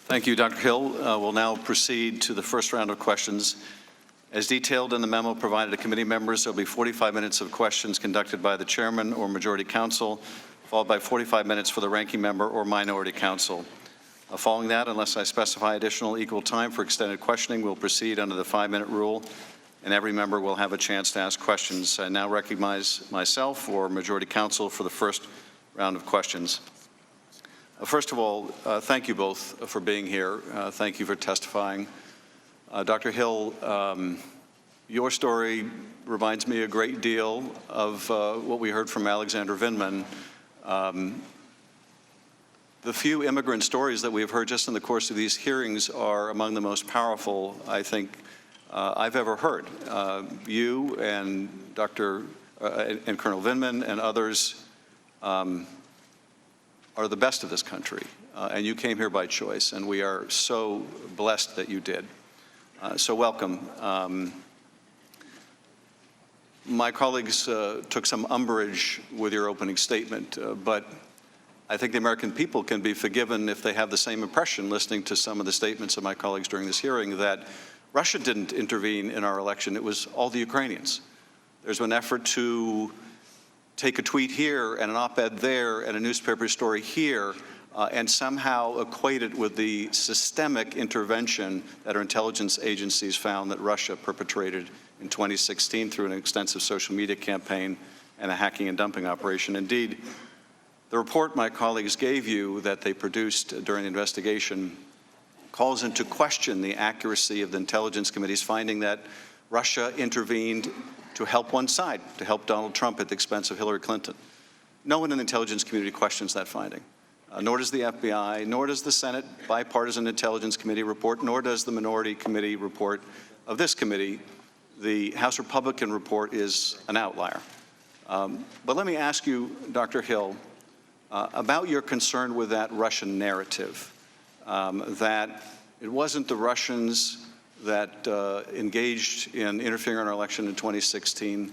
Thank you, Dr. Hill. We'll now proceed to the first round of questions. As detailed in the memo provided to committee members, there will be 45 minutes of questions conducted by the chairman or majority counsel, followed by 45 minutes for the ranking member or minority counsel. Following that, unless I specify additional equal time for extended questioning, we'll proceed under the 5-minute rule, and every member will have a chance to ask questions. I now recognize myself or majority counsel for the first round of questions. First of all, thank you both for being here. Thank you for testifying. Dr. Hill, your story reminds me a great deal of what we heard from Alexander Vindman. The few immigrant stories that we've heard just in the course of these hearings are among the most powerful, I think, I've ever heard. You and Colonel Vindman and others are the best of this country, and you came here by choice, and we are so blessed that you did. So welcome. My colleagues took some umbrage with your opening statement, but I think the American people can be forgiven if they have the same impression listening to some of the statements of my colleagues during this hearing that Russia didn't intervene in our election. It was all the Ukrainians. There's been an effort to take a tweet here and an op-ed there and a newspaper story here and somehow equate it with the systemic intervention that our intelligence agencies found that Russia perpetrated in 2016 through an extensive social media campaign and a hacking and dumping operation. Indeed, the report my colleagues gave you that they produced during the investigation calls into question the accuracy of the Intelligence Committee's finding that Russia intervened to help one side, to help Donald Trump at the expense of Hillary Clinton. No one in the intelligence community questions that finding, nor does the FBI, nor does the Senate Bipartisan Intelligence Committee report, nor does the Minority Committee report of this committee. The House Republican report is an outlier. But let me ask you, Dr. Hill, about your concern with that Russian narrative, that it wasn't the Russians that engaged in interfering in our election in 2016.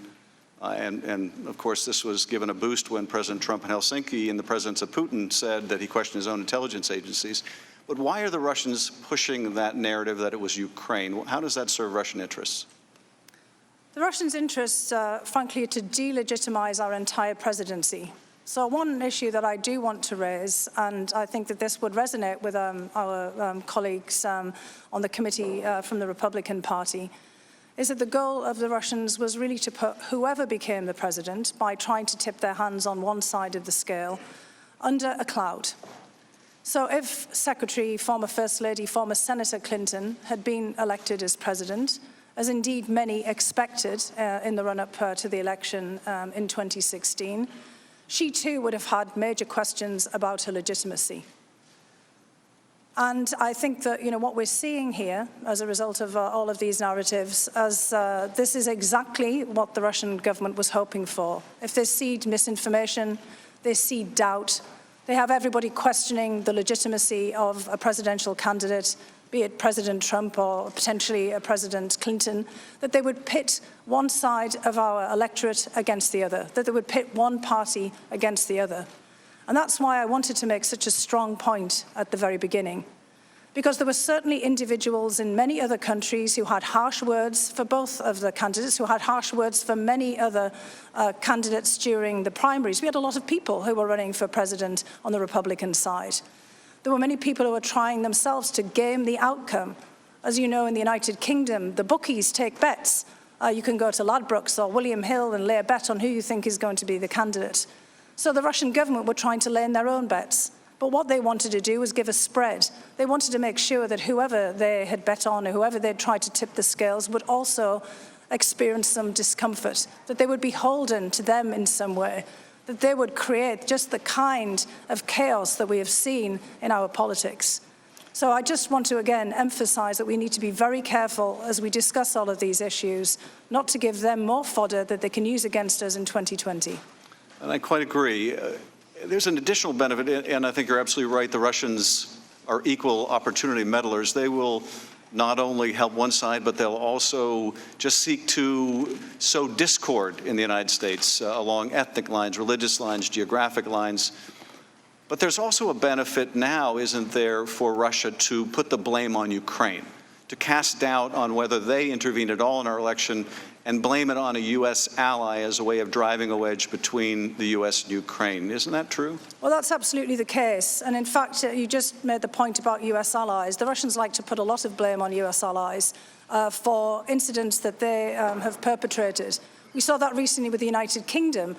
And of course, this was given a boost when President Trump in Helsinki, in the presence of Putin, said that he questioned his own intelligence agencies. But why are the Russians pushing that narrative that it was Ukraine? How does that serve Russian interests? The Russians' interests, frankly, are to delegitimize our entire presidency. So one issue that I do want to raise, and I think that this would resonate with our colleagues on the committee from the Republican Party, is that the goal of the Russians was really to put whoever became the president, by trying to tip their hands on one side of the scale, under a cloud. So if Secretary, former First Lady, former Senator Clinton had been elected as president, as indeed many expected in the run-up to the election in 2016, she too would have had major questions about her legitimacy. And I think that, what we're seeing here as a result of all of these narratives, as this is exactly what the Russian government was hoping for. If they seed misinformation, they seed doubt, they have everybody questioning the legitimacy of a presidential candidate, be it President Trump or potentially President Clinton, that they would pit one side of our electorate against the other, that they would pit one party against the other. And that's why I wanted to make such a strong point at the very beginning. Because there were certainly individuals in many other countries who had harsh words for both of the candidates, who had harsh words for many other candidates during the primaries. We had a lot of people who were running for president on the Republican side. There were many people who were trying themselves to game the outcome. As you know, in the United Kingdom, the bookies take bets. You can go to Ladbrokes or William Hill and lay a bet on who you think is going to be the candidate. So the Russian government were trying to lay in their own bets. But what they wanted to do was give a spread. They wanted to make sure that whoever they had bet on or whoever they'd tried to tip the scales would also experience some discomfort, that they would be beholden to them in some way, that they would create just the kind of chaos that we have seen in our politics. So I just want to again emphasize that we need to be very careful as we discuss all of these issues, not to give them more fodder that they can use against us in 2020. And I quite agree. There's an additional benefit, and I think you're absolutely right. The Russians are equal opportunity meddlers. They will not only help one side, but they'll also just seek to sow discord in the United States along ethnic lines, religious lines, geographic lines. But there's also a benefit now, isn't there, for Russia to put the blame on Ukraine, to cast doubt on whether they intervened at all in our election and blame it on a U.S. ally as a way of driving a wedge between the U.S. and Ukraine. Isn't that true? Well, that's absolutely the case. And in fact, you just made the point about U.S. allies. The Russians like to put a lot of blame on U.S. allies for incidents that they have perpetrated. We saw that recently with the United Kingdom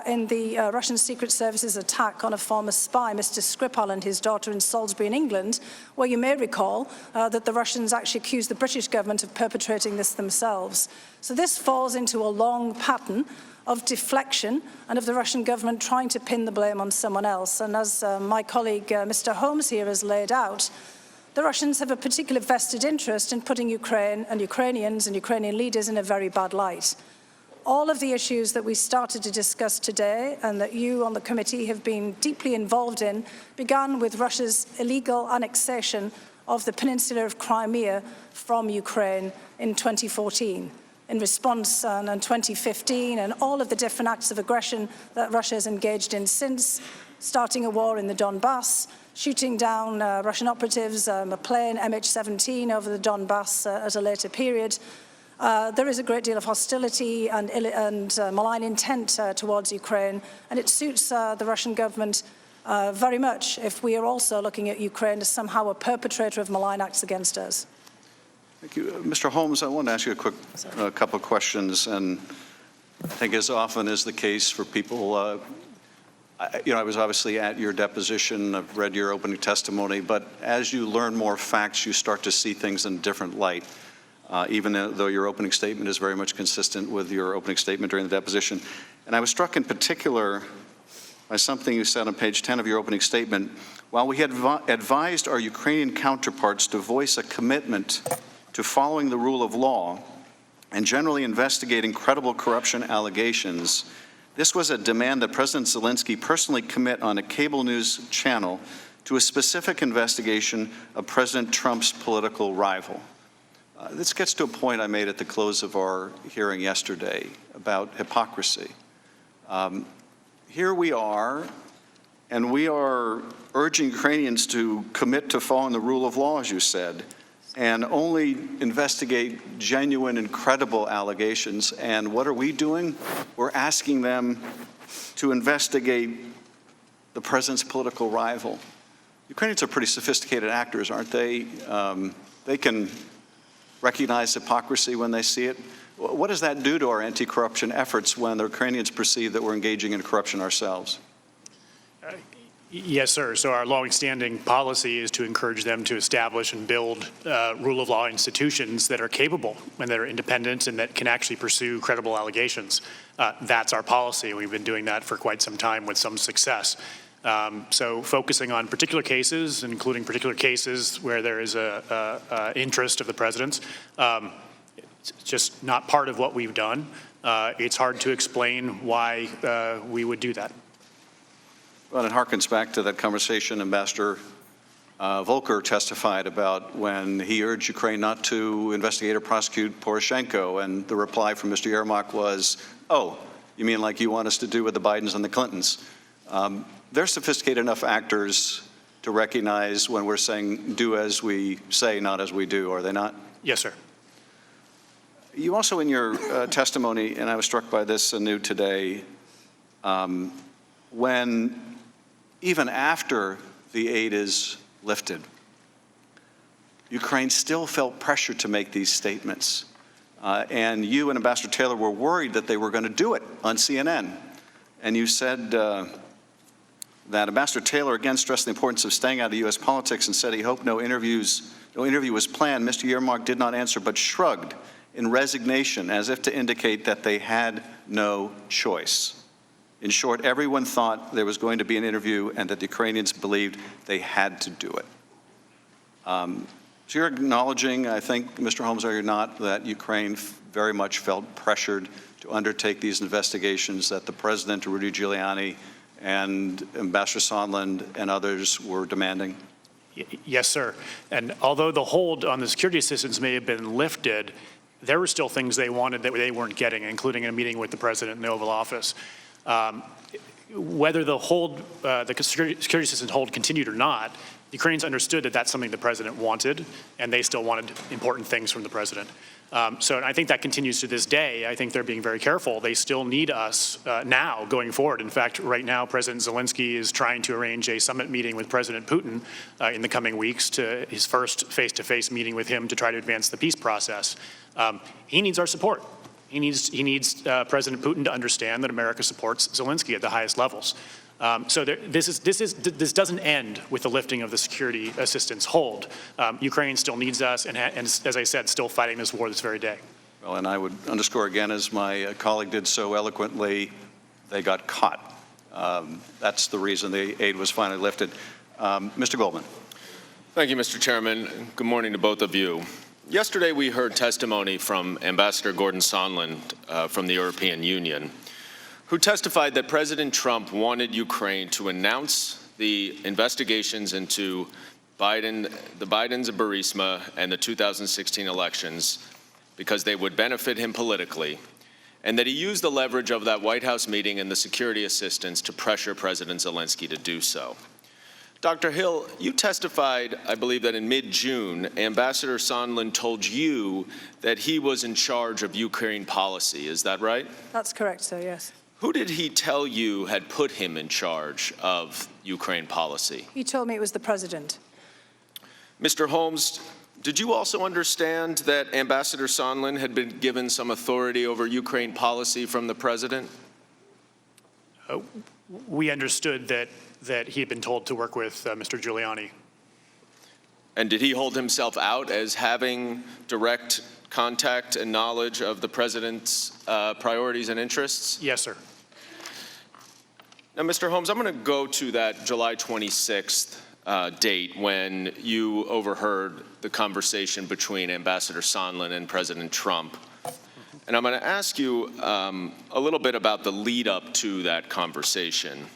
in the Russian Secret Service's attack on a former spy, Mr. Skripal, and his daughter in Salisbury in England, where you may recall that the Russians actually accused the British government of perpetrating this themselves. So this falls into a long pattern of deflection and of the Russian government trying to pin the blame on someone else. And as my colleague, Mr. Holmes here has laid out, the Russians have a particular vested interest in putting Ukraine and Ukrainians and Ukrainian leaders in a very bad light. All of the issues that we started to discuss today and that you on the committee have been deeply involved in began with Russia's illegal annexation of the peninsula of Crimea from Ukraine in 2014. In response in 2015 and all of the different acts of aggression that Russia has engaged in since, starting a war in the Donbass, shooting down Russian operatives, a plane MH17 over the Donbass at a later period. There is a great deal of hostility and malign intent towards Ukraine, and it suits the Russian government very much if we are also looking at Ukraine as somehow a perpetrator of malign acts against us. Thank you. Mr. Holmes, I want to ask you a couple of questions, and I think as often is the case for people, I was obviously at your deposition, I've read your opening testimony, but as you learn more facts, you start to see things in a different light. Even though your opening statement is very much consistent with your opening statement during the deposition. And I was struck in particular by something you said on page 10 of your opening statement. While we had advised our Ukrainian counterparts to voice a commitment to following the rule of law and generally investigating credible corruption allegations, this was a demand that President Zelensky personally commit on a cable news channel to a specific investigation of President Trump's political rival. This gets to a point I made at the close of our hearing yesterday about hypocrisy. Here we are, and we are urging Ukrainians to commit to following the rule of law, as you said, and only investigate genuine and credible allegations. And what are we doing? We're asking them to investigate the president's political rival. Ukrainians are pretty sophisticated actors, aren't they? They can recognize hypocrisy when they see it. What does that do to our anti-corruption efforts when the Ukrainians perceive that we're engaging in corruption ourselves? Yes, sir. So our long-standing policy is to encourage them to establish and build rule of law institutions that are capable and that are independent and that can actually pursue credible allegations. That's our policy. We've been doing that for quite some time with some success. So focusing on particular cases, including particular cases where there is a interest of the president's, it's just not part of what we've done. It's hard to explain why we would do that. Well, it harkens back to that conversation Ambassador Volker testified about when he urged Ukraine not to investigate or prosecute Poroshenko, and the reply from Mr. Yermak was, "Oh, you mean like you want us to do with the Bidens and the Clintons?" They're sophisticated enough actors to recognize when we're saying do as we say, not as we do, are they not? Yes, sir. You also in your testimony, and I was struck by this anew today, when even after the aid is lifted, Ukraine still felt pressure to make these statements. And you and Ambassador Taylor were worried that they were going to do it on CNN. And you said that Ambassador Taylor again stressed the importance of staying out of U.S. politics and said he hoped no interview was planned. Mr. Yermak did not answer but shrugged in resignation as if to indicate that they had no choice. In short, everyone thought there was going to be an interview and that the Ukrainians believed they had to do it. So you're acknowledging, I think, Mr. Holmes, are you not, that Ukraine very much felt pressured to undertake these investigations that the President, Rudy Giuliani, and Ambassador Sondland and others were demanding? Yes, sir. And although the hold on the security assistance may have been lifted, there were still things they wanted that they weren't getting, including a meeting with the President in the Oval Office. whether the security assistance hold continued or not, Ukrainians understood that that's something the president wanted, and they still wanted important things from the president. So I think that continues to this day. I think they're being very careful. They still need us now going forward. In fact, right now, President Zelensky is trying to arrange a summit meeting with President Putin in the coming weeks, to his first face-to-face meeting with him to try to advance the peace process. He needs our support. He needs President Putin to understand that America supports Zelensky at the highest levels. So this doesn't end with the lifting of the security assistance hold. Ukraine still needs us, and as I said, still fighting this war this very day. Well, and I would underscore again, as my colleague did so eloquently, they got caught. That's the reason the aid was finally lifted. Mr. Goldman. Thank you, Mr. Chairman. Good morning to both of you. Yesterday, we heard testimony from Ambassador Gordon Sondland from the European Union, who testified that President Trump wanted Ukraine to announce the investigations into the Bidens of Burisma and the 2016 elections because they would benefit him politically, and that he used the leverage of that White House meeting and the security assistance to pressure President Zelensky to do so. Dr. Hill, you testified, I believe, that in mid-June, Ambassador Sondland told you that he was in charge of Ukraine policy. Is that right? That's correct, sir, yes. Who did he tell you had put him in charge of Ukraine policy? He told me it was the president. Mr. Holmes, did you also understand that Ambassador Sondland had been given some authority over Ukraine policy from the president? We understood that he had been told to work with Mr. Giuliani. And did he hold himself out as having direct contact and knowledge of the president's priorities and interests? Yes, sir. Now, Mr. Holmes, I'm going to go to that July 26th date when you overheard the conversation between Ambassador Sondland and President Trump. And I'm going to ask you a little bit about the lead up to that conversation.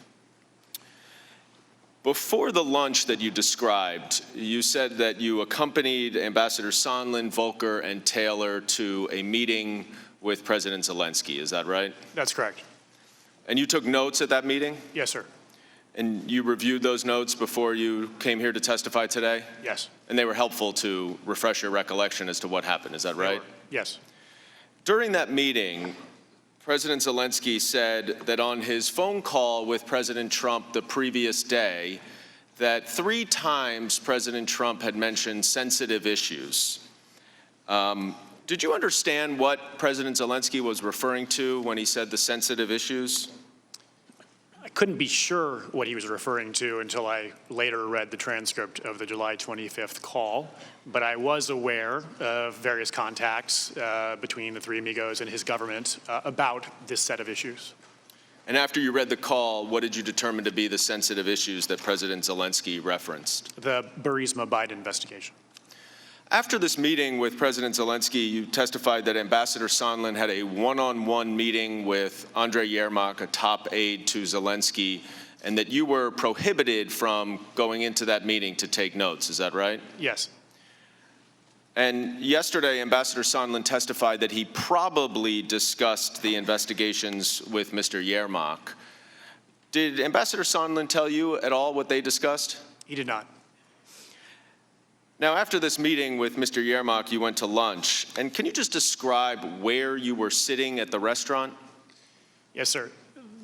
Before the lunch that you described, you said that you accompanied Ambassador Sondland, Volker, and Taylor to a meeting with President Zelensky. Is that right? That's correct. And you took notes at that meeting? Yes, sir. And you reviewed those notes before you came here to testify today? Yes. And they were helpful to refresh your recollection as to what happened. Is that right? Yes. During that meeting, President Zelensky said that on his phone call with President Trump the previous day, that 3 times President Trump had mentioned sensitive issues. Did you understand what President Zelensky was referring to when he said the sensitive issues? I couldn't be sure what he was referring to until I later read the transcript of the July 25th call, but I was aware of various contacts between the 3 amigos and his government about this set of issues. And after you read the call, what did you determine to be the sensitive issues that President Zelensky referenced? The Burisma-Biden investigation. After this meeting with President Zelensky, you testified that Ambassador Sondland had a one-on-one meeting with Andrei Yermak, a top aide to Zelensky, and that you were prohibited from going into that meeting to take notes. Is that right? Yes. And yesterday, Ambassador Sondland testified that he probably discussed the investigations with Mr. Yermak. Did Ambassador Sondland tell you at all what they discussed? He did not. Now, after this meeting with Mr. Yermak, you went to lunch. And can you just describe where you were sitting at the restaurant? Yes, sir.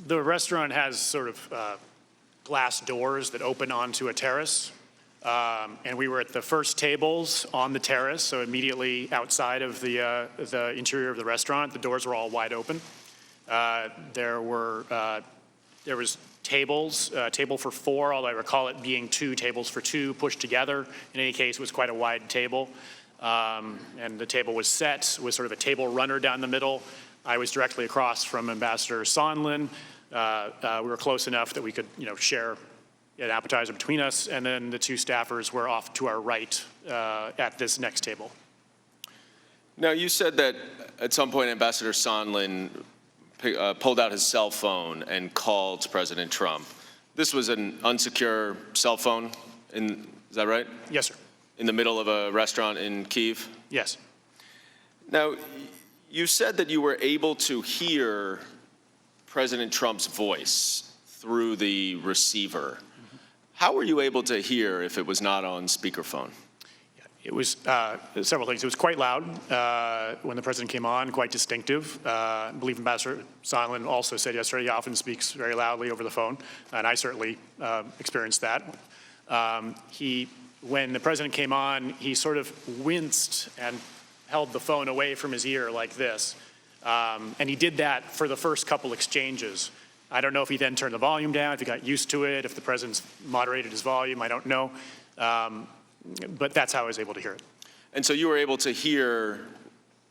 The restaurant has sort of glass doors that open onto a terrace. And we were at the first tables on the terrace, so immediately outside of the interior of the restaurant. The doors were all wide open. There was tables, table for 4, although I recall it being 2 tables for 2 pushed together. In any case, it was quite a wide table. And the table was set with sort of a table runner down the middle. I was directly across from Ambassador Sondland. We were close enough that we could, share an appetizer between us, and then the 2 staffers were off to our right at this next table. Now, you said that at some point Ambassador Sondland pulled out his cell phone and called President Trump. This was an unsecure cell phone, is that right? Yes, sir. In the middle of a restaurant in Kiev? Yes. Now, you said that you were able to hear President Trump's voice through the receiver. How were you able to hear if it was not on speakerphone? It was several things. It was quite loud when the president came on, quite distinctive. I believe Ambassador Sondland also said yesterday he often speaks very loudly over the phone, and I certainly experienced that. When the president came on, he sort of winced and held the phone away from his ear like this. And he did that for the first couple exchanges. I don't know if he then turned the volume down, if he got used to it, if the president's moderated his volume, I don't know. But that's how I was able to hear it. And so you were able to hear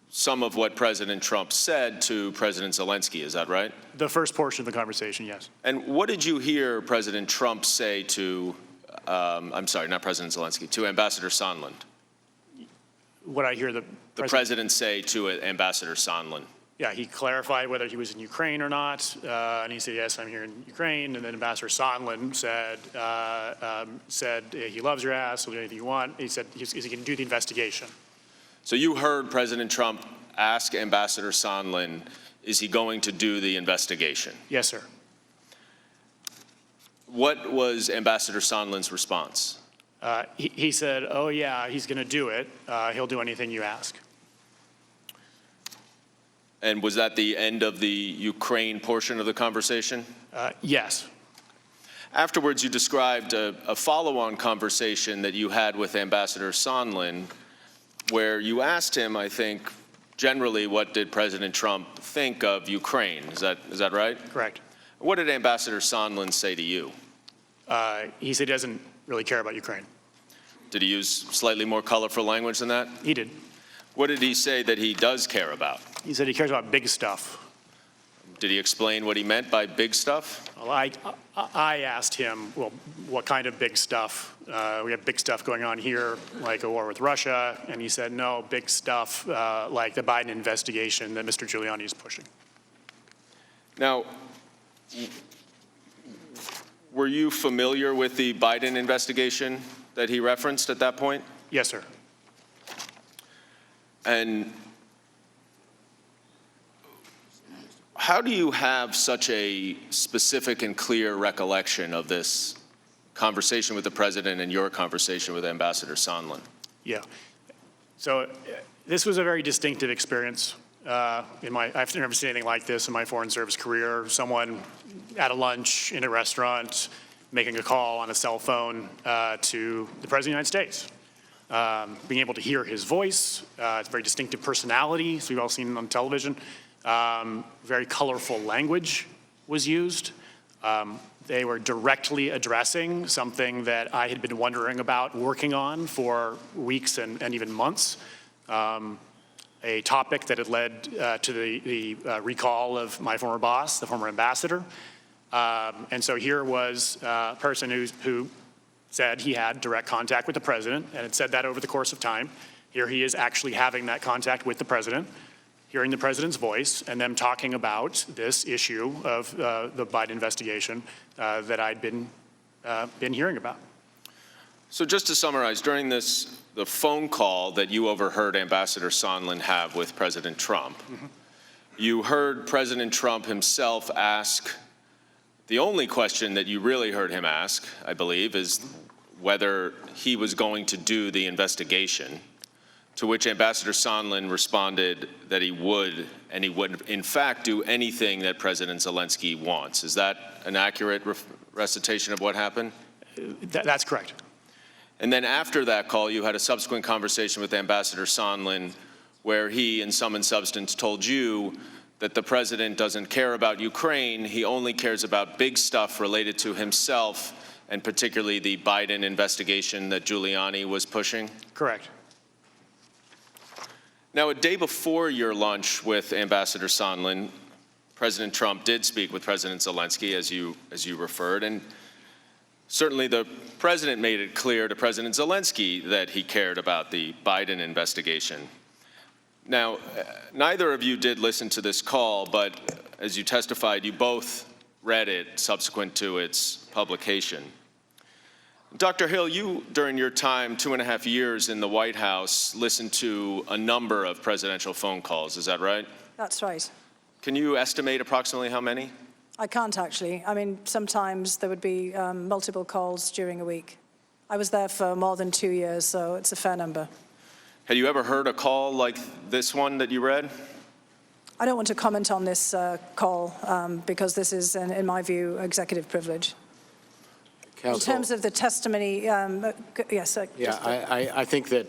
some of what President Trump said to President Zelensky, is that right? The first portion of the conversation, yes. And what did you hear President Trump say to, I'm sorry, not President Zelensky, to Ambassador Sondland? What I hear The president say to Ambassador Sondland? Yeah, he clarified whether he was in Ukraine or not, and he said, yes, I'm here in Ukraine. And then Ambassador Sondland said he loves your ass, he'll do anything you want. He said, is he going to do the investigation? So you heard President Trump ask Ambassador Sondland, is he going to do the investigation? Yes, sir. What was Ambassador Sondland's response? He said, oh, yeah, he's going to do it. He'll do anything you ask. And was that the end of the Ukraine portion of the conversation? Yes. Afterwards, you described a follow-on conversation that you had with Ambassador Sondland, where you asked him, I think, generally, what did President Trump think of Ukraine? Is that right? Correct. What did Ambassador Sondland say to you? He said he doesn't really care about Ukraine. Did he use slightly more colorful language than that? He did. What did he say that he does care about? He said he cares about big stuff. Did he explain what he meant by big stuff? Well, I asked him, well, what kind of big stuff? We have big stuff going on here, like a war with Russia, and he said, no, big stuff like the Biden investigation that Mr. Giuliani is pushing. Now, were you familiar with the Biden investigation that he referenced at that point? Yes, sir. And how do you have such a specific and clear recollection of this conversation with the president and your conversation with Ambassador Sondland? Yeah. So this was a very distinctive experience. I've never seen anything like this in my foreign service career. Someone at a lunch in a restaurant making a call on a cell phone to the President of the United States. Being able to hear his voice, it's a very distinctive personality, so we've all seen it on television. Very colorful language was used. They were directly addressing something that I had been wondering about working on for weeks and even months. A topic that had led to the recall of my former boss, the former ambassador. And so here was a person who said he had direct contact with the president and had said that over the course of time. Here he is actually having that contact with the president, hearing the president's voice, and them talking about this issue of the Biden investigation that I'd been hearing about. So just to summarize, during the phone call that you overheard Ambassador Sondland have with President Trump, you heard President Trump himself ask, the only question that you really heard him ask, I believe, is whether he was going to do the investigation, to which Ambassador Sondland responded that he would, and he would in fact do anything that President Zelensky wants. Is that an accurate recitation of what happened? That's correct. And then after that call, you had a subsequent conversation with Ambassador Sondland where he, in sum and substance, told you that the president doesn't care about Ukraine, he only cares about big stuff related to himself, and particularly the Biden investigation that Giuliani was pushing? Correct. Now, a day before your lunch with Ambassador Sondland, President Trump did speak with President Zelensky, as you referred, and certainly the president made it clear to President Zelensky that he cared about the Biden investigation. Now, neither of you did listen to this call, but as you testified, you both read it subsequent to its publication. Dr. Hill, you, during your time, 2.5 years in the White House, listened to a number of presidential phone calls, is that right? That's right. Can you estimate approximately how many? I can't actually. I mean, sometimes there would be multiple calls during a week. I was there for more than 2 years, so it's a fair number. Had you ever heard a call like this one that you read? I don't want to comment on this call because this is, in my view, executive privilege. Counsel, in terms of the testimony, yes. I think that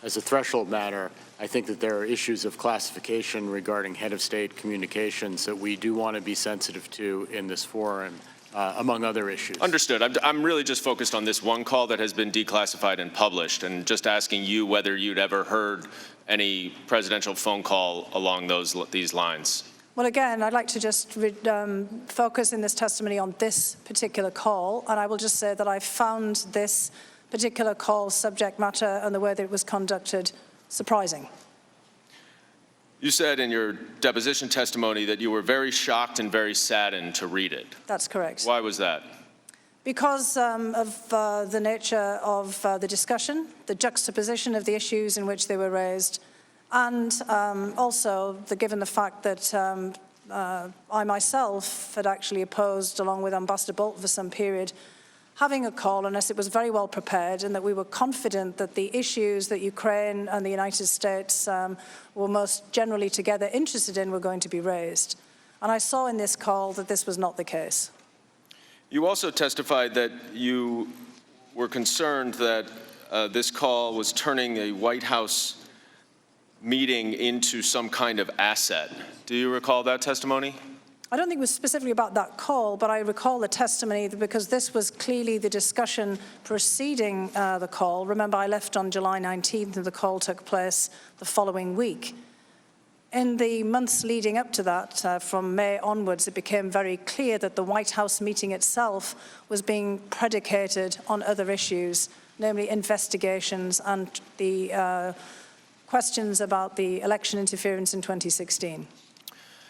as a threshold matter, I think that there are issues of classification regarding head of state communications that we do want to be sensitive to in this forum, among other issues. Understood. I'm really just focused on this one call that has been declassified and published, and just asking you whether you'd ever heard any presidential phone call along these lines. Well, again, I'd like to just focus in this testimony on this particular call, and I will just say that I found this particular call subject matter and the way that it was conducted surprising. You said in your deposition testimony that you were very shocked and very saddened to read it. That's correct. Why was that? Because of the nature of the discussion, the juxtaposition of the issues in which they were raised, and also given the fact that I myself had actually opposed, along with Ambassador Bolton for some period, having a call unless it was very well prepared, and that we were confident that the issues that Ukraine and the United States were most generally together interested in were going to be raised. And I saw in this call that this was not the case. You also testified that you were concerned that this call was turning a White House meeting into some kind of asset. Do you recall that testimony? I don't think it was specifically about that call, but I recall the testimony because this was clearly the discussion preceding the call. Remember, I left on July 19th and the call took place the following week. In the months leading up to that, from May onwards, it became very clear that the White House meeting itself was being predicated on other issues, namely investigations and the questions about the election interference in 2016.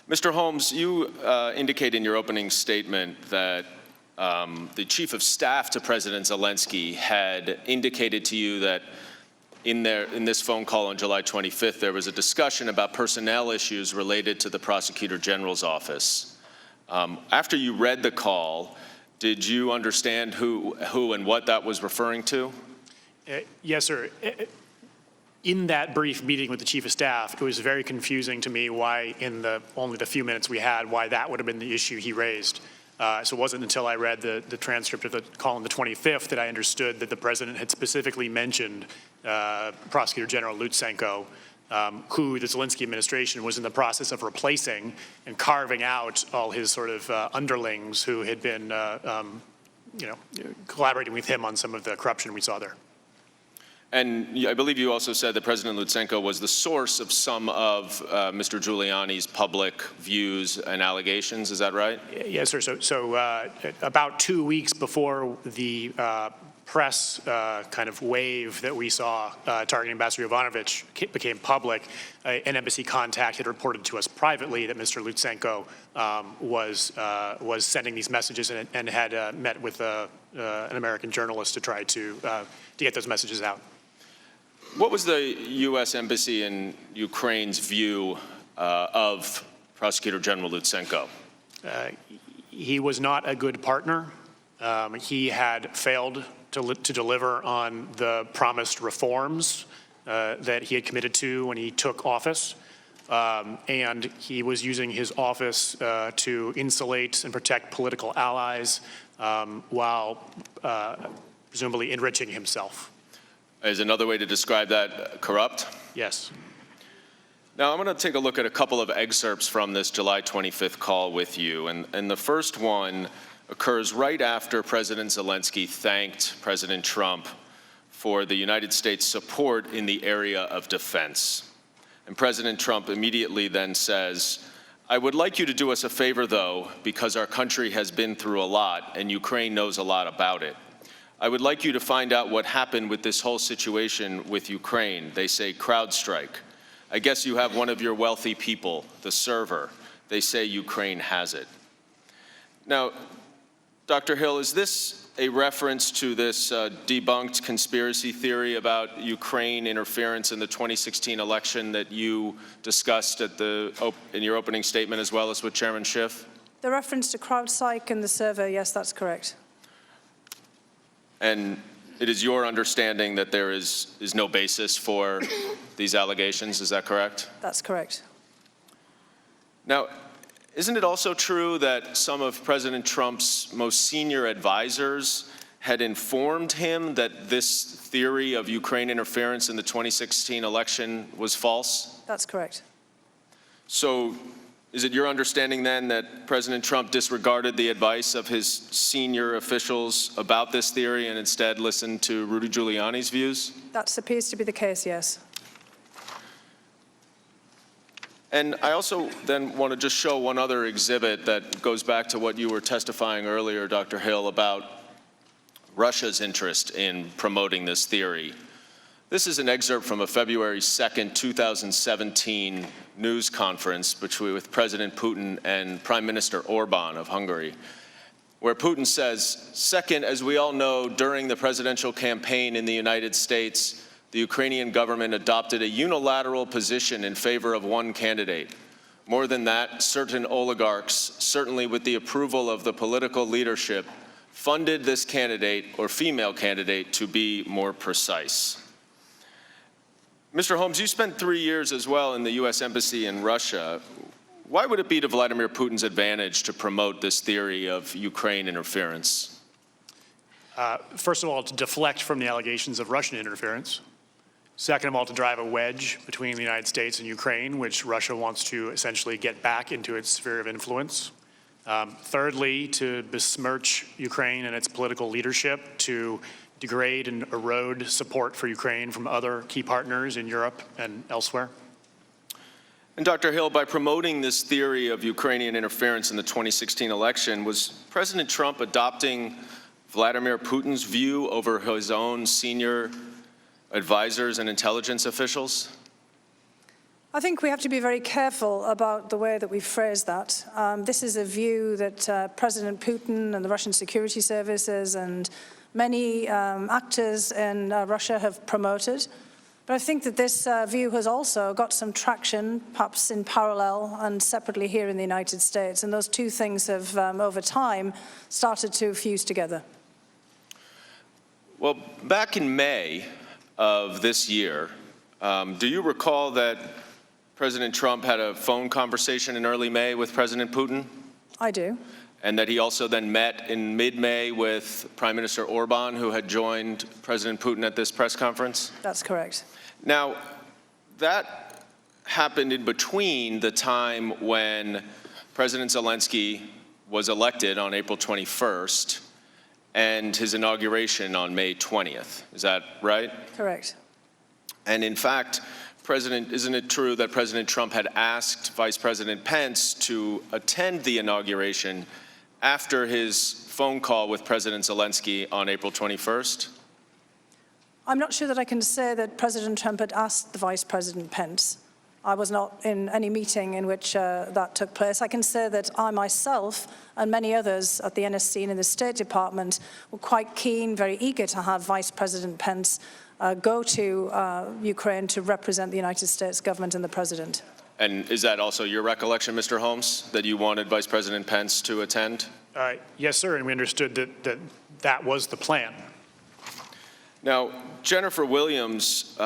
Mr. Holmes, you indicate in your opening statement that the Chief of Staff to President Zelensky had indicated to you that in this phone call on July 25th, there was a discussion about personnel issues related to the Prosecutor General's office. After you read the call, did you understand who and what that was referring to? Yes, sir. In that brief meeting with the Chief of Staff, it was very confusing to me why, in only the few minutes we had, why that would have been the issue he raised. So it wasn't until I read the transcript of the call on the 25th that I understood that the President had specifically mentioned Prosecutor General Lutsenko, who the Zelensky administration was in the process of replacing and carving out all his sort of underlings who had been, collaborating with him on some of the corruption we saw there. And I believe you also said that President Lutsenko was the source of some of Mr. Giuliani's public views and allegations. Is that right? Yes, sir. So about 2 weeks before the press kind of wave that we saw targeting Ambassador Yovanovitch became public, an embassy contact had reported to us privately that Mr. Lutsenko was sending these messages and had met with an American journalist to try to get those messages out. What was the U.S. Embassy in Ukraine's view of Prosecutor General Lutsenko? He was not a good partner. He had failed to deliver on the promised reforms that he had committed to when he took office. And he was using his office to insulate and protect political allies while presumably enriching himself. Is another way to describe that corrupt? Yes. Now, I'm going to take a look at a couple of excerpts from this July 25th call with you. And the first one occurs right after President Zelensky thanked President Trump for the United States' support in the area of defense. And President Trump immediately then says, "I would like you to do us a favor, though, because our country has been through a lot and Ukraine knows a lot about it. I would like you to find out what happened with this whole situation with Ukraine. They say CrowdStrike. I guess you have one of your wealthy people, the server. They say Ukraine has it." Now, Dr. Hill, is this a reference to this debunked conspiracy theory about Ukraine interference in the 2016 election that you discussed in your opening statement as well as with Chairman Schiff? The reference to CrowdStrike and the server, yes, that's correct. And it is your understanding that there is no basis for these allegations, is that correct? That's correct. Now, isn't it also true that some of President Trump's most senior advisors had informed him that this theory of Ukraine interference in the 2016 election was false? That's correct. So is it your understanding then that President Trump disregarded the advice of his senior officials about this theory and instead listened to Rudy Giuliani's views? That appears to be the case, yes. And I also then want to just show one other exhibit that goes back to what you were testifying earlier, Dr. Hill, about Russia's interest in promoting this theory. This is an excerpt from a February 2nd, 2017 news conference with President Putin and Prime Minister Orban of Hungary, where Putin says, "Second, as we all know, during the presidential campaign in the United States, the Ukrainian government adopted a unilateral position in favor of one candidate. More than that, certain oligarchs, certainly with the approval of the political leadership, funded this candidate or female candidate to be more precise." Mr. Holmes, you spent 3 years as well in the U.S. Embassy in Russia. Why would it be to Vladimir Putin's advantage to promote this theory of Ukraine interference? First of all, to deflect from the allegations of Russian interference. Second of all, to drive a wedge between the United States and Ukraine, which Russia wants to essentially get back into its sphere of influence. Thirdly, to besmirch Ukraine and its political leadership, to degrade and erode support for Ukraine from other key partners in Europe and elsewhere. And Dr. Hill, by promoting this theory of Ukrainian interference in the 2016 election, was President Trump adopting Vladimir Putin's view over his own senior advisors and intelligence officials? I think we have to be very careful about the way that we phrase that. This is a view that President Putin and the Russian security services and many actors in Russia have promoted. But I think that this view has also got some traction, perhaps in parallel and separately here in the United States. And those two things have, over time, started to fuse together. Well, back in May of this year, do you recall that President Trump had a phone conversation in early May with President Putin? I do. And that he also then met in mid-May with Prime Minister Orban, who had joined President Putin at this press conference? That's correct. Now, that happened in between the time when President Zelensky was elected on April 21st and his inauguration on May 20th. Is that right? Correct. And in fact, isn't it true that President Trump had asked Vice President Pence to attend the inauguration after his phone call with President Zelensky on April 21st? I'm not sure that I can say that President Trump had asked the Vice President Pence. I was not in any meeting in which that took place. I can say that I myself and many others at the NSC and in the State Department were quite keen, very eager to have Vice President Pence go to Ukraine to represent the United States government and the President. And is that also your recollection, Mr. Holmes, that you wanted Vice President Pence to attend? Yes, sir, and we understood that was the plan. Now, Jennifer Williams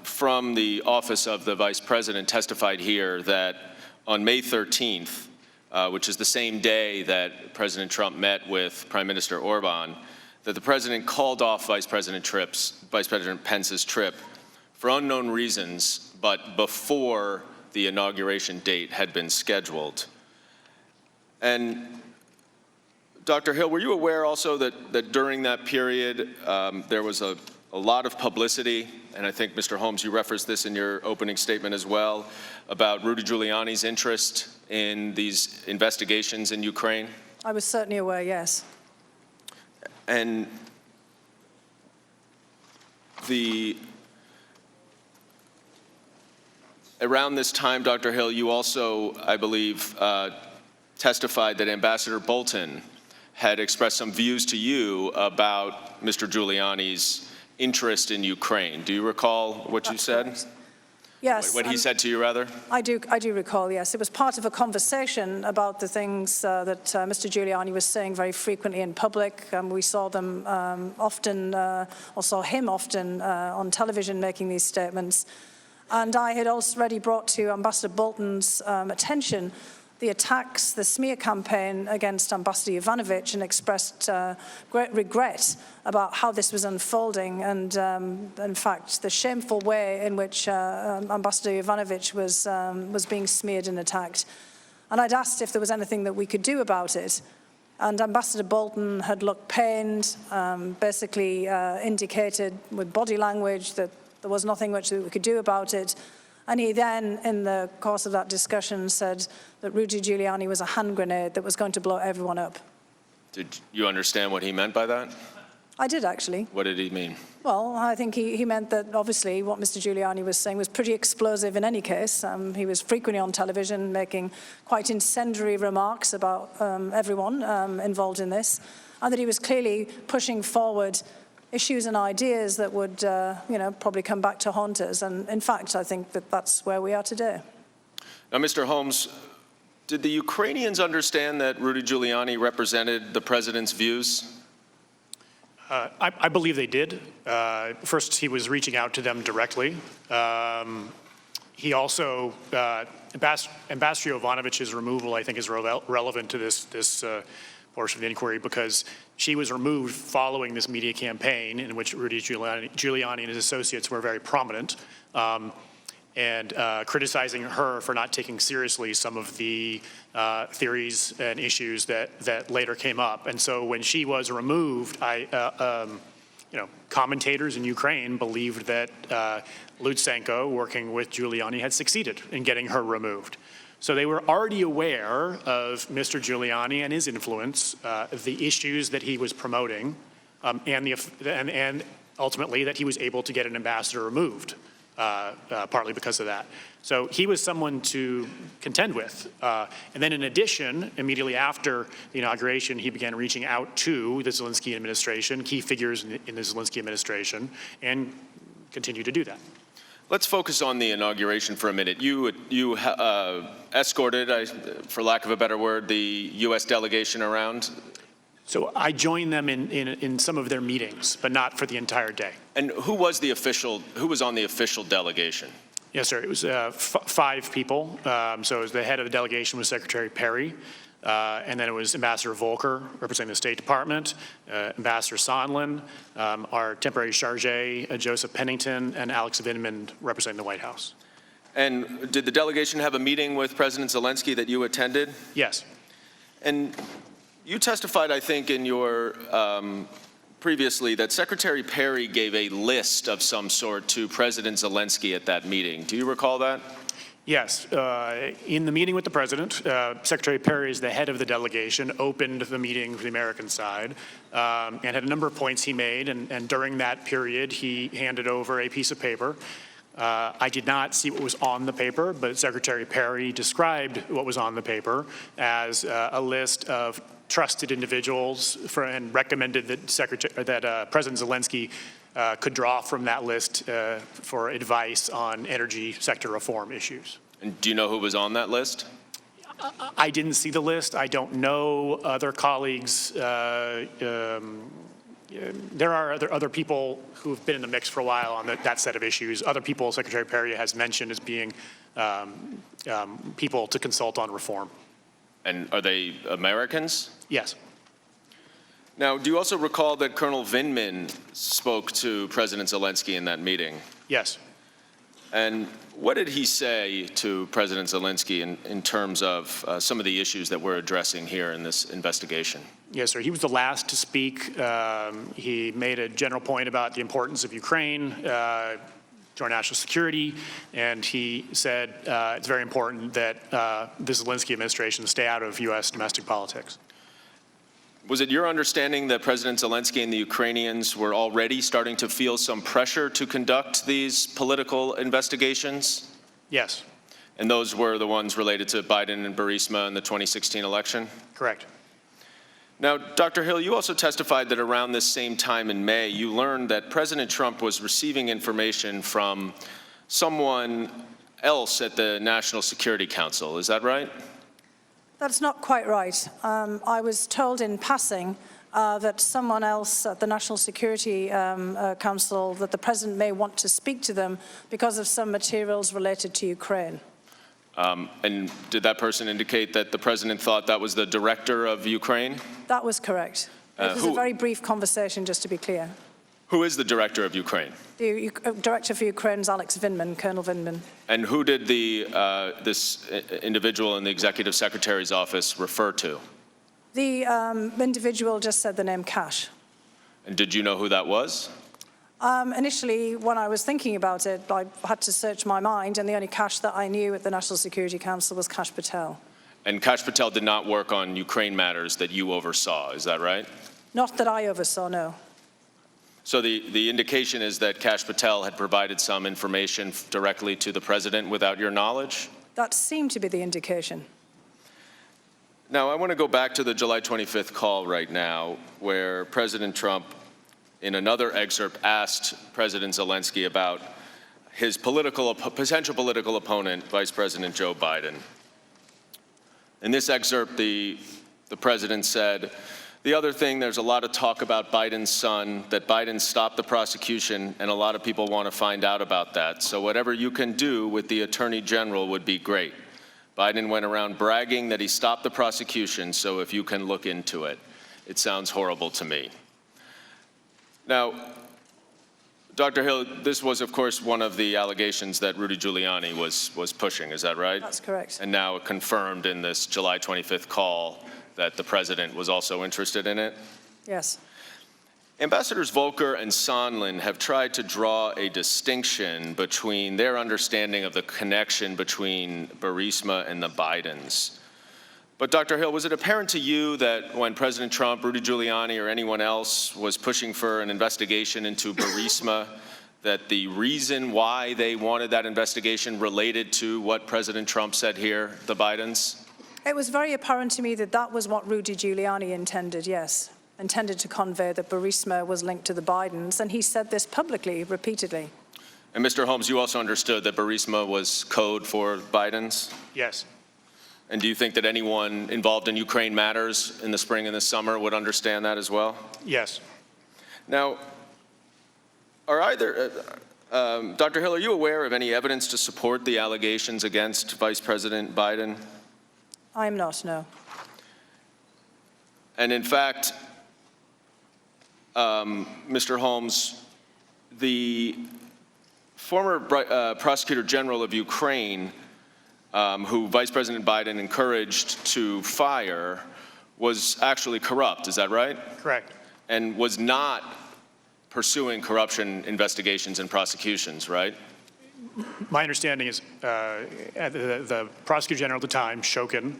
from the Office of the Vice President testified here that on May 13th, which is the same day that President Trump met with Prime Minister Orban, that the President called off Vice President Pence's trip for unknown reasons, but before the inauguration date had been scheduled. And Dr. Hill, were you aware also that during that period there was a lot of publicity, and I think, Mr. Holmes, you referenced this in your opening statement as well, about Rudy Giuliani's interest in these investigations in Ukraine? I was certainly aware, yes. And around this time, Dr. Hill, you also, I believe, testified that Ambassador Bolton had expressed some views to you about Mr. Giuliani's interest in Ukraine. Do you recall what you said? Correct. Yes. What he said to you, rather? I do recall, yes. It was part of a conversation about the things that Mr. Giuliani was saying very frequently in public. We saw them often, or saw him often on television making these statements. And I had already brought to Ambassador Bolton's attention the attacks, the smear campaign against Ambassador Yovanovitch, and expressed great regret about how this was unfolding and, in fact, the shameful way in which Ambassador Yovanovitch was being smeared and attacked. And I'd asked if there was anything that we could do about it. And Ambassador Bolton had looked pained, basically indicated with body language that there was nothing much that we could do about it. And he then, in the course of that discussion, said that Rudy Giuliani was a hand grenade that was going to blow everyone up. Did you understand what he meant by that? I did, actually. What did he mean? Well, I think he meant that, obviously, what Mr. Giuliani was saying was pretty explosive in any case. He was frequently on television making quite incendiary remarks about everyone involved in this, and that he was clearly pushing forward issues and ideas that would, probably come back to haunt us. And in fact, I think that that's where we are today. Now, Mr. Holmes, did the Ukrainians understand that Rudy Giuliani represented the president's views? I believe they did. First, he was reaching out to them directly. He also, Ambassador Yovanovitch's removal, I think, is relevant to this portion of the inquiry, because she was removed following this media campaign in which Rudy Giuliani and his associates were very prominent, and criticizing her for not taking seriously some of the theories and issues that later came up. And so when she was removed, commentators in Ukraine believed that Lutsenko, working with Giuliani, had succeeded in getting her removed. So they were already aware of Mr. Giuliani and his influence, the issues that he was promoting, and ultimately that he was able to get an ambassador removed, partly because of that. So he was someone to contend with. And then in addition, immediately after the inauguration, he began reaching out to the Zelensky administration, key figures in the Zelensky administration, and continued to do that. Let's focus on the inauguration for a minute. You escorted, for lack of a better word, the U.S. delegation around. So I joined them in some of their meetings, but not for the entire day. And who was on the official delegation? Yes, sir. It was 5 people. So it was the head of the delegation was Secretary Perry. And then it was Ambassador Volker, representing the State Department, Ambassador Sondland, our temporary chargé, Joseph Pennington, and Alex Vindman, representing the White House. And did the delegation have a meeting with President Zelensky that you attended? Yes. And you testified, I think, in your previously that Secretary Perry gave a list of some sort to President Zelensky at that meeting. Do you recall that? Yes. In the meeting with the president, Secretary Perry, as the head of the delegation, opened the meeting for the American side and had a number of points he made. And during that period, he handed over a piece of paper. I did not see what was on the paper, but Secretary Perry described what was on the paper as a list of trusted individuals and recommended that President Zelensky could draw from that list for advice on energy sector reform issues. And do you know who was on that list? I didn't see the list. I don't know other colleagues. There are other people who have been in the mix for a while on that set of issues. Other people Secretary Perry has mentioned as being people to consult on reform. And are they Americans? Yes. Now, do you also recall that Colonel Vindman spoke to President Zelensky in that meeting? Yes. And what did he say to President Zelensky in terms of some of the issues that we're addressing here in this investigation? Yes, sir. He was the last to speak. He made a general point about the importance of Ukraine to our national security, and he said it's very important that the Zelensky administration stay out of U.S. domestic politics. Was it your understanding that President Zelensky and the Ukrainians were already starting to feel some pressure to conduct these political investigations? Yes. And those were the ones related to Biden and Burisma in the 2016 election? Correct. Now, Dr. Hill, you also testified that around this same time in May, you learned that President Trump was receiving information from someone else at the National Security Council. Is that right? That's not quite right. I was told in passing that someone else at the National Security Council, that the President may want to speak to them because of some materials related to Ukraine. And did that person indicate that the President thought that was the director of Ukraine? That was correct. It was a very brief conversation, just to be clear. Who is the director of Ukraine? The director for Ukraine is Alex Vindman, Colonel Vindman. And who did this individual in the Executive Secretary's office refer to? The individual just said the name Cash. And did you know who that was? Initially, when I was thinking about it, I had to search my mind, and the only Cash that I knew at the National Security Council was Kash Patel. And Kash Patel did not work on Ukraine matters that you oversaw, is that right? Not that I oversaw, no. So the indication is that Kash Patel had provided some information directly to the President without your knowledge? That seemed to be the indication. Now, I want to go back to the July 25th call right now, where President Trump, in another excerpt, asked President Zelensky about his potential political opponent, Vice President Joe Biden. In this excerpt, the President said, "The other thing, there's a lot of talk about Biden's son, that Biden stopped the prosecution, and a lot of people want to find out about that. So whatever you can do with the Attorney General would be great. Biden went around bragging that he stopped the prosecution, so if you can look into it. It sounds horrible to me." Now, Dr. Hill, this was, of course, one of the allegations that Rudy Giuliani was pushing, is that right? That's correct. And now confirmed in this July 25th call that the President was also interested in it? Yes. Ambassadors Volker and Sondland have tried to draw a distinction between their understanding of the connection between Burisma and the Bidens. But Dr. Hill, was it apparent to you that when President Trump, Rudy Giuliani, or anyone else was pushing for an investigation into Burisma, that the reason why they wanted that investigation related to what President Trump said here, the Bidens? It was very apparent to me that that was what Rudy Giuliani intended, yes. Intended to convey that Burisma was linked to the Bidens, and he said this publicly, repeatedly. And Mr. Holmes, you also understood that Burisma was code for Bidens? Yes. And do you think that anyone involved in Ukraine matters in the spring and the summer would understand that as well? Yes. Now, Dr. Hill, are you aware of any evidence to support the allegations against Vice President Biden? I am not, no. And in fact, Mr. Holmes, the former Prosecutor General of Ukraine, who Vice President Biden encouraged to fire, was actually corrupt, is that right? Correct. And was not pursuing corruption investigations and prosecutions, right? My understanding is the Prosecutor General at the time, Shokin,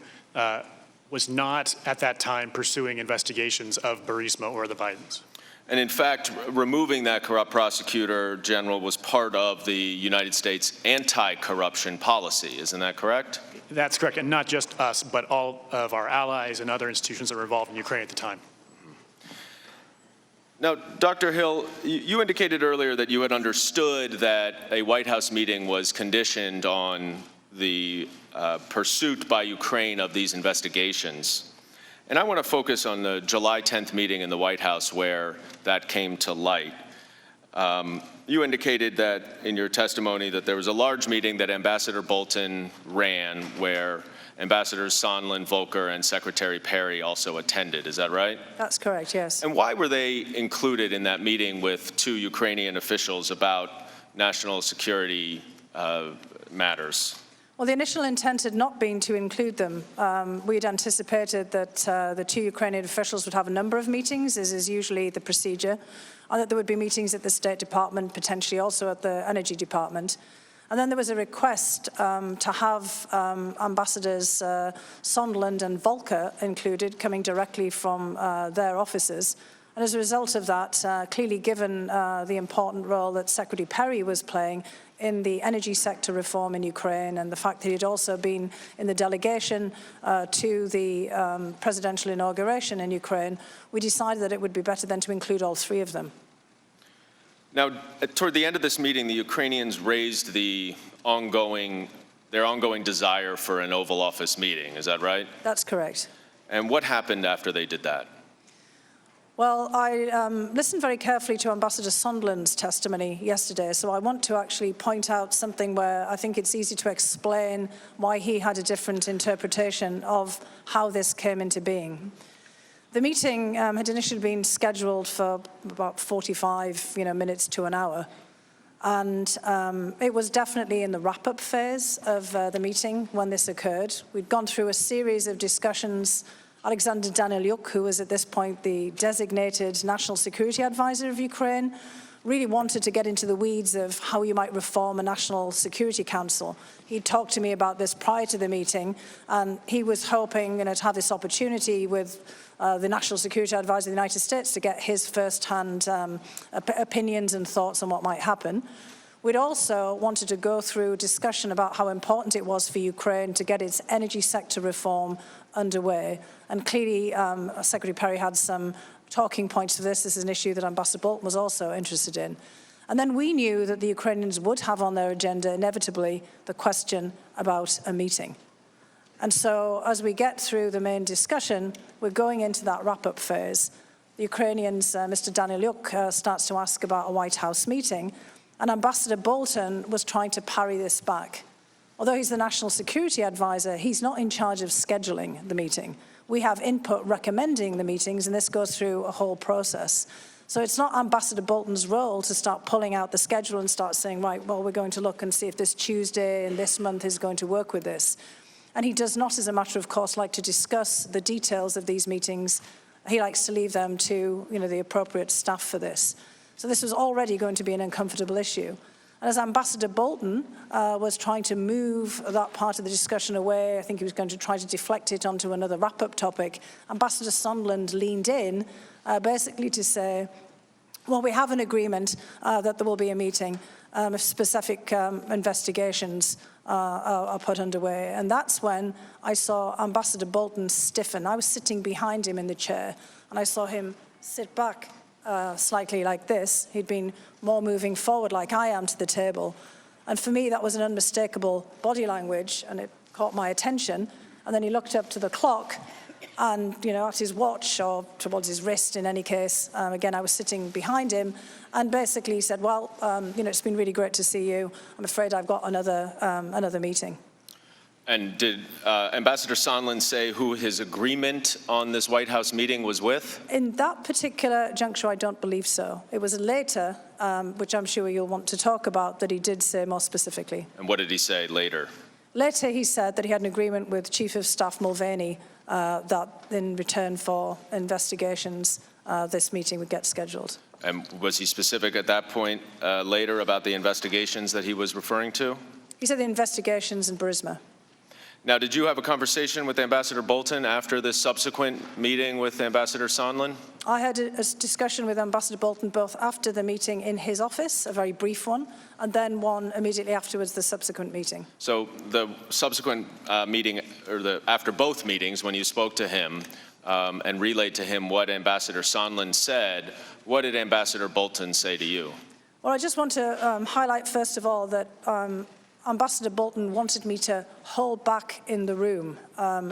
was not at that time pursuing investigations of Burisma or the Bidens. And in fact, removing that corrupt prosecutor general was part of the United States anti-corruption policy, isn't that correct? That's correct, and not just us, but all of our allies and other institutions that were involved in Ukraine at the time. Now, Dr. Hill, you indicated earlier that you had understood that a White House meeting was conditioned on the pursuit by Ukraine of these investigations. And I want to focus on the July 10th meeting in the White House where that came to light. You indicated that in your testimony that there was a large meeting that Ambassador Bolton ran where Ambassadors Sondland, Volker, and Secretary Perry also attended. Is that right? That's correct, yes. And why were they included in that meeting with two Ukrainian officials about national security matters? Well, the initial intent had not been to include them. We had anticipated that the two Ukrainian officials would have a number of meetings, as is usually the procedure, and that there would be meetings at the State Department, potentially also at the Energy Department. And then there was a request to have Ambassadors Sondland and Volker included, coming directly from their offices. And as a result of that, clearly given the important role that Secretary Perry was playing in the energy sector reform in Ukraine, and the fact that he had also been in the delegation to the presidential inauguration in Ukraine, we decided that it would be better then to include all three of them. Now, toward the end of this meeting, the Ukrainians raised their ongoing desire for an Oval Office meeting. Is that right? That's correct. And what happened after they did that? Well, I listened very carefully to Ambassador Sondland's testimony yesterday, so I want to actually point out something where I think it's easy to explain why he had a different interpretation of how this came into being. The meeting had initially been scheduled for about 45 minutes to an hour, and it was definitely in the wrap-up phase of the meeting when this occurred. We'd gone through a series of discussions. Alexander Danylyuk, who was at this point the designated National Security Advisor of Ukraine, really wanted to get into the weeds of how you might reform a National Security Council. He talked to me about this prior to the meeting, and he was hoping to have this opportunity with the National Security Advisor of the United States to get his first-hand opinions and thoughts on what might happen. We'd also wanted to go through a discussion about how important it was for Ukraine to get its energy sector reform underway. And clearly, Secretary Perry had some talking points for this. This is an issue that Ambassador Bolton was also interested in. And then we knew that the Ukrainians would have on their agenda, inevitably, the question about a meeting. And so as we get through the main discussion, we're going into that wrap-up phase. The Ukrainians, Mr. Danylyuk, starts to ask about a White House meeting, and Ambassador Bolton was trying to parry this back. Although he's the National Security Advisor, he's not in charge of scheduling the meeting. We have input recommending the meetings, and this goes through a whole process. So it's not Ambassador Bolton's role to start pulling out the schedule and start saying, right, well, we're going to look and see if this Tuesday in this month is going to work with this. And he does not, as a matter of course, like to discuss the details of these meetings. He likes to leave them to, the appropriate staff for this. So this was already going to be an uncomfortable issue. And as Ambassador Bolton was trying to move that part of the discussion away, I think he was going to try to deflect it onto another wrap-up topic, Ambassador Sondland leaned in basically to say, well, we have an agreement that there will be a meeting if specific investigations are put underway. And that's when I saw Ambassador Bolton stiffen. I was sitting behind him in the chair, and I saw him sit back slightly like this. He'd been more moving forward like I am to the table. And for me, that was an unmistakable body language, and it caught my attention. And then he looked up to the clock and, at his watch, or towards his wrist in any case. Again, I was sitting behind him, and basically said, well, it's been really great to see you. I'm afraid I've got another meeting. And did Ambassador Sondland say who his agreement on this White House meeting was with? In that particular juncture, I don't believe so. It was later, which I'm sure you'll want to talk about, that he did say more specifically. And what did he say later? Later, he said that he had an agreement with Chief of Staff Mulvaney that in return for investigations, this meeting would get scheduled. And was he specific at that point later about the investigations that he was referring to? He said the investigations in Burisma. Now, did you have a conversation with Ambassador Bolton after this subsequent meeting with Ambassador Sondland? I had a discussion with Ambassador Bolton both after the meeting in his office, a very brief one, and then one immediately afterwards, the subsequent meeting. So the subsequent meeting, or after both meetings, when you spoke to him and relayed to him what Ambassador Sondland said, what did Ambassador Bolton say to you? Well, I just want to highlight, first of all, that Ambassador Bolton wanted me to hold back in the room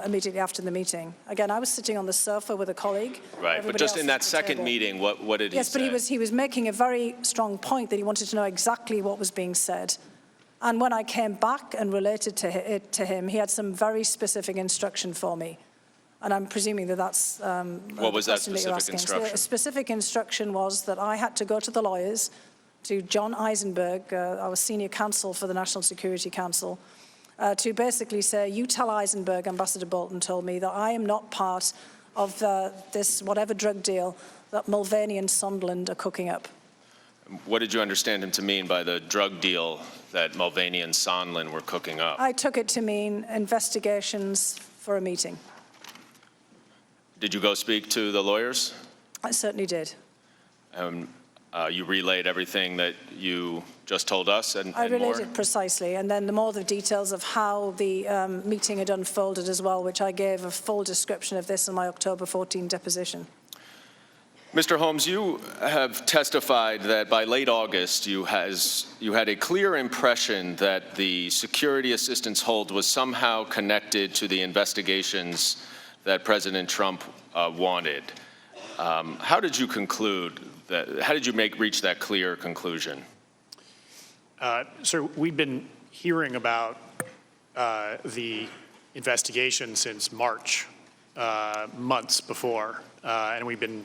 immediately after the meeting. Again, I was sitting on the sofa with a colleague. Right, but just in that second meeting, what did he say? Yes, but he was making a very strong point that he wanted to know exactly what was being said. And when I came back and related it to him, he had some very specific instruction for me. And I'm presuming that that's what was that specific instruction? So the specific instruction was that I had to go to the lawyers, to John Eisenberg, our senior counsel for the National Security Council, to basically say, you tell Eisenberg, Ambassador Bolton told me, that I am not part of this whatever drug deal that Mulvaney and Sondland are cooking up. What did you understand him to mean by the drug deal that Mulvaney and Sondland were cooking up? I took it to mean investigations for a meeting. Did you go speak to the lawyers? I certainly did. You relayed everything that you just told us and I relayed more? it precisely, and then the details of how the meeting had unfolded as well, which I gave a full description of this in my October 14 deposition. Mr. Holmes, you have testified that by late August, you had a clear impression that the security assistance hold was somehow connected to the investigations that President Trump wanted. How did you conclude that? How did you reach that clear conclusion? Sir, we've been hearing about the investigation since March, months before, and we've been.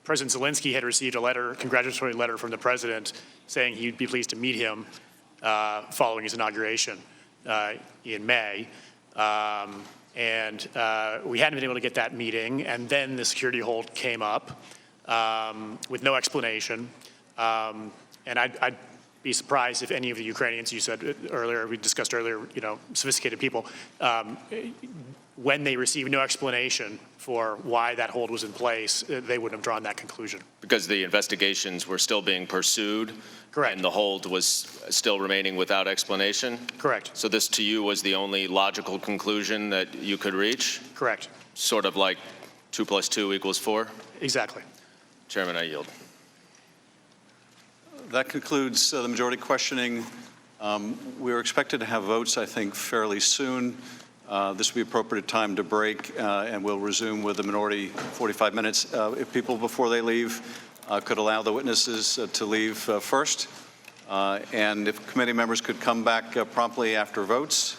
President Zelensky had received a congratulatory letter from the president saying he'd be pleased to meet him following his inauguration in May. And we hadn't been able to get that meeting, and then the security hold came up with no explanation. And I'd be surprised if any of the Ukrainians, you said earlier, we discussed earlier, sophisticated people, when they received no explanation for why that hold was in place, they wouldn't have drawn that conclusion. Because the investigations were still being pursued? Correct. And the hold was still remaining without explanation? Correct. So this to you was the only logical conclusion that you could reach? Correct. Sort of like 2 + 2 = 4? Exactly. Chairman, I yield. That concludes the majority questioning. We are expected to have votes, I think, fairly soon. This will be appropriate time to break, and we'll resume with the minority 45 minutes. If people, before they leave, could allow the witnesses to leave first, and if committee members could come back promptly after votes.